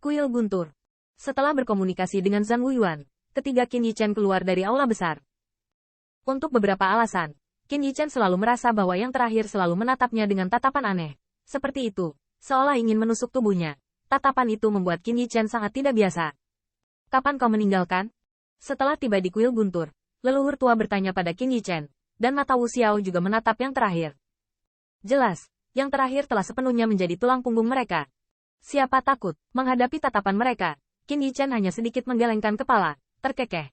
Kuil Guntur. Setelah berkomunikasi dengan Zhang Wuiyuan, ketiga Qin Yichen keluar dari aula besar. Untuk beberapa alasan, Qin Yichen selalu merasa bahwa yang terakhir selalu menatapnya dengan tatapan aneh. Seperti itu, seolah ingin menusuk tubuhnya. Tatapan itu membuat Qin Yichen sangat tidak biasa. Kapan kau meninggalkan? Setelah tiba di kuil Guntur, leluhur tua bertanya pada Qin Yichen, dan mata Wu Xiao juga menatap yang terakhir. Jelas, yang terakhir telah sepenuhnya menjadi tulang punggung mereka. Siapa takut menghadapi tatapan mereka? Qin Yichen hanya sedikit menggelengkan kepala, terkekeh.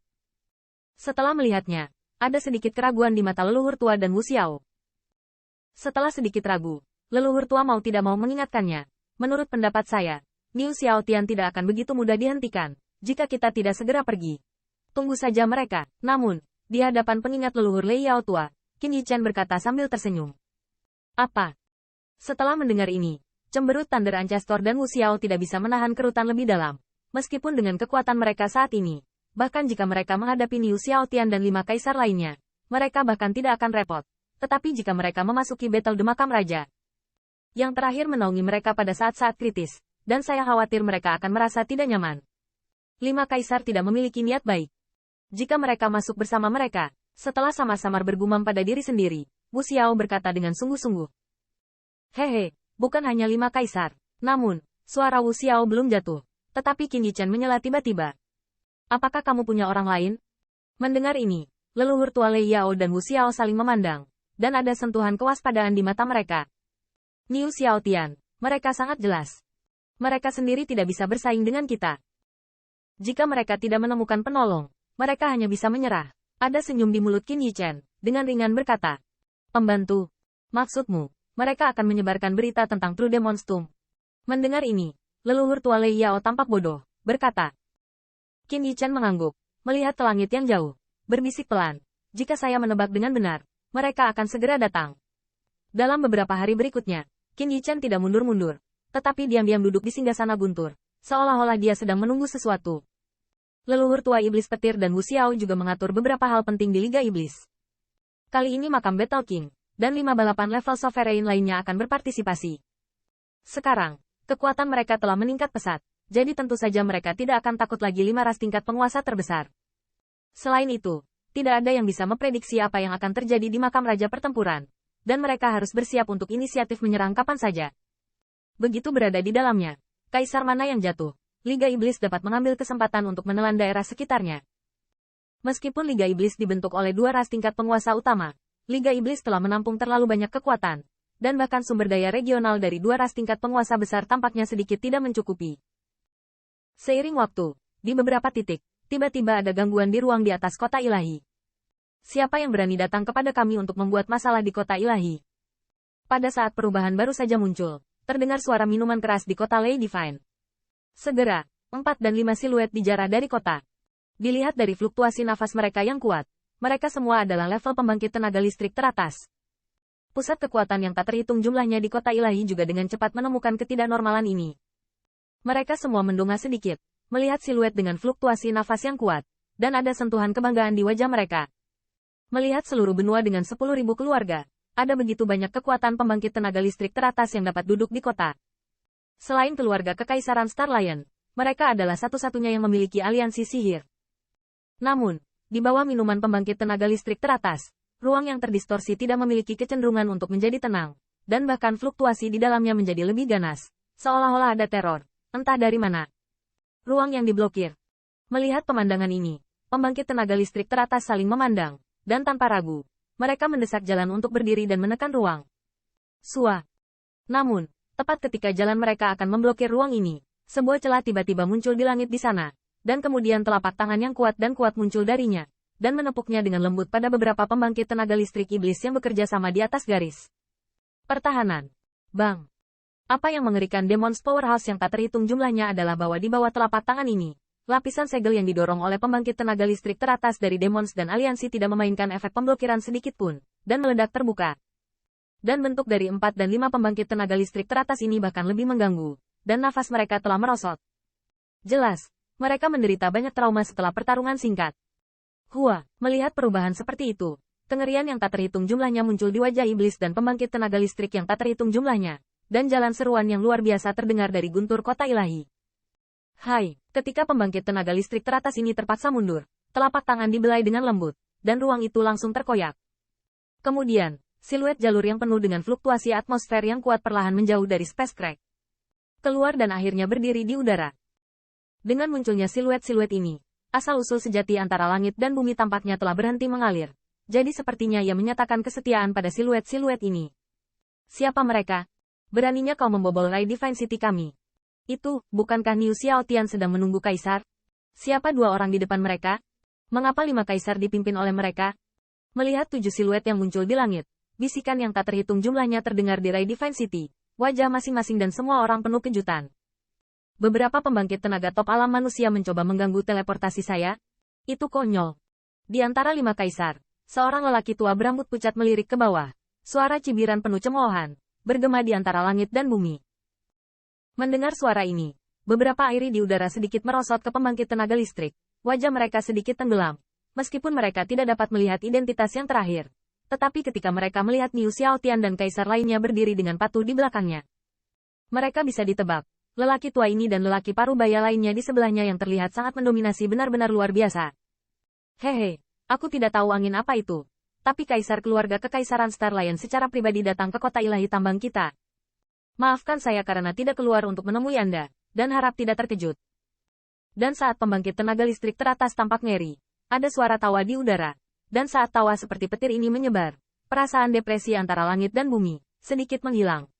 Setelah melihatnya, ada sedikit keraguan di mata leluhur tua dan Wu Xiao. Setelah sedikit ragu, leluhur tua mau tidak mau mengingatkannya. Menurut pendapat saya, Niu Xiao Tian tidak akan begitu mudah dihentikan, jika kita tidak segera pergi. Tunggu saja mereka. Namun, di hadapan pengingat leluhur Lei Yao tua, Qin Yichen berkata sambil tersenyum. Apa? Setelah mendengar ini, cemberut Thunder Ancestor dan Wu Xiao tidak bisa menahan kerutan lebih dalam. Meskipun dengan kekuatan mereka saat ini, bahkan jika mereka menghadapi Niu Xiao Tian dan 5 kaisar lainnya, mereka bahkan tidak akan repot. Tetapi jika mereka memasuki Battle de Makam Raja, yang terakhir menaungi mereka pada saat-saat kritis, dan saya khawatir mereka akan merasa tidak nyaman. 5 kaisar tidak memiliki niat baik. Jika mereka masuk bersama mereka, setelah samar-samar bergumam pada diri sendiri, Wu Xiao berkata dengan sungguh-sungguh. Hehe, bukan hanya 5 kaisar. Namun, suara Wu Xiao belum jatuh. Tetapi Qin Yichen menyela tiba-tiba. Apakah kamu punya orang lain? Mendengar ini, leluhur tua Lei Yao dan Wu Xiao saling memandang, dan ada sentuhan kewaspadaan di mata mereka. Niu Xiao Tian, mereka sangat jelas. Mereka sendiri tidak bisa bersaing dengan kita. Jika mereka tidak menemukan penolong, mereka hanya bisa menyerah. Ada senyum di mulut Qin Yichen, dengan ringan berkata. Pembantu. Maksudmu, mereka akan menyebarkan berita tentang True Demon's Tomb. Mendengar ini, leluhur tua Lei Yao tampak bodoh, berkata. Qin Yichen mengangguk, melihat ke langit yang jauh, berbisik pelan. Jika saya menebak dengan benar, mereka akan segera datang. Dalam beberapa hari berikutnya, Qin Yichen tidak mundur-mundur, tetapi diam-diam duduk di singgasana Guntur, seolah-olah dia sedang menunggu sesuatu. Leluhur tua Iblis Petir dan Wu Xiao juga mengatur beberapa hal penting di Liga Iblis. Kali ini makam Battle King, dan 5 balapan level Sovereign lainnya akan berpartisipasi. Sekarang, kekuatan mereka telah meningkat pesat, jadi tentu saja mereka tidak akan takut lagi 5 ras tingkat penguasa terbesar. Selain itu, tidak ada yang bisa memprediksi apa yang akan terjadi di makam raja pertempuran, dan mereka harus bersiap untuk inisiatif menyerang kapan saja. Begitu berada di dalamnya, kaisar mana yang jatuh, Liga Iblis dapat mengambil kesempatan untuk menelan daerah sekitarnya. Meskipun Liga Iblis dibentuk oleh 2 ras tingkat penguasa utama, Liga Iblis telah menampung terlalu banyak kekuatan, dan bahkan sumber daya regional dari 2 ras tingkat penguasa besar tampaknya sedikit tidak mencukupi. Seiring waktu, di beberapa titik, tiba-tiba ada gangguan di ruang di atas kota ilahi. Siapa yang berani datang kepada kami untuk membuat masalah di kota ilahi? Pada saat perubahan baru saja muncul, terdengar suara minuman keras di kota Lei Divine. Segera, 4 dan 5 siluet dijarah dari kota. Dilihat dari fluktuasi nafas mereka yang kuat, mereka semua adalah level pembangkit tenaga listrik teratas. Pusat kekuatan yang tak terhitung jumlahnya di kota ilahi juga dengan cepat menemukan ketidaknormalan ini. Mereka semua mendongak sedikit, melihat siluet dengan fluktuasi nafas yang kuat, dan ada sentuhan kebanggaan di wajah mereka. Melihat seluruh benua dengan 10.000 keluarga, ada begitu banyak kekuatan pembangkit tenaga listrik teratas yang dapat duduk di kota. Selain keluarga Kekaisaran Star Lion, mereka adalah satu-satunya yang memiliki aliansi sihir. Namun, di bawah minuman pembangkit tenaga listrik teratas, ruang yang terdistorsi tidak memiliki kecenderungan untuk menjadi tenang, dan bahkan fluktuasi di dalamnya menjadi lebih ganas, seolah-olah ada teror, entah dari mana. Ruang yang diblokir. Melihat pemandangan ini, pembangkit tenaga listrik teratas saling memandang, dan tanpa ragu, mereka mendesak jalan untuk berdiri dan menekan ruang. Sua. Namun, tepat ketika jalan mereka akan memblokir ruang ini, sebuah celah tiba-tiba muncul di langit di sana, dan kemudian telapak tangan yang kuat dan kuat muncul darinya, dan menepuknya dengan lembut pada beberapa pembangkit tenaga listrik iblis yang bekerja sama di atas garis pertahanan. Bang! Apa yang mengerikan Demon's Powerhouse yang tak terhitung jumlahnya adalah bahwa di bawah telapak tangan ini, lapisan segel yang didorong oleh pembangkit tenaga listrik teratas dari Demons dan Aliansi tidak memainkan efek pemblokiran sedikit pun, dan meledak terbuka. Dan bentuk dari 4 dan 5 pembangkit tenaga listrik teratas ini bahkan lebih mengganggu, dan nafas mereka telah merosot. Jelas, mereka menderita banyak trauma setelah pertarungan singkat. Hua, melihat perubahan seperti itu, kengerian yang tak terhitung jumlahnya muncul di wajah iblis dan pembangkit tenaga listrik yang tak terhitung jumlahnya, dan jalan seruan yang luar biasa terdengar dari guntur kota ilahi. Hai, ketika pembangkit tenaga listrik teratas ini terpaksa mundur, telapak tangan dibelai dengan lembut, dan ruang itu langsung terkoyak. Kemudian, siluet jalur yang penuh dengan fluktuasi atmosfer yang kuat perlahan menjauh dari space crack. Keluar dan akhirnya berdiri di udara. Dengan munculnya siluet-siluet ini, asal-usul sejati antara langit dan bumi tampaknya telah berhenti mengalir. Jadi sepertinya ia menyatakan kesetiaan pada siluet-siluet ini. Siapa mereka? Beraninya kau membobol Rai Divine City kami? Itu, bukankah Niu Xiaotian sedang menunggu kaisar? Siapa dua orang di depan mereka? Mengapa 5 kaisar dipimpin oleh mereka? Melihat 7 siluet yang muncul di langit, bisikan yang tak terhitung jumlahnya terdengar di Rai Divine City. Wajah masing-masing dan semua orang penuh kejutan. Beberapa pembangkit tenaga top alam manusia mencoba mengganggu teleportasi saya. Itu konyol. Di antara 5 kaisar, seorang lelaki tua berambut pucat melirik ke bawah. Suara cibiran penuh cemoohan, bergema di antara langit dan bumi. Mendengar suara ini, beberapa airi di udara sedikit merosot ke pembangkit tenaga listrik. Wajah mereka sedikit tenggelam. Meskipun mereka tidak dapat melihat identitas yang terakhir. Tetapi ketika mereka melihat Niu Xiaotian dan kaisar lainnya berdiri dengan patuh di belakangnya, mereka bisa ditebak. Lelaki tua ini dan lelaki parubaya lainnya di sebelahnya yang terlihat sangat mendominasi benar-benar luar biasa. Hehe, aku tidak tahu angin apa itu. Tapi kaisar keluarga kekaisaran Star Lion secara pribadi datang ke kota ilahi tambang kita. Maafkan saya karena tidak keluar untuk menemui Anda, dan harap tidak terkejut. Dan saat pembangkit tenaga listrik teratas tampak ngeri, ada suara tawa di udara. Dan saat tawa seperti petir ini menyebar, perasaan depresi antara langit dan bumi sedikit menghilang.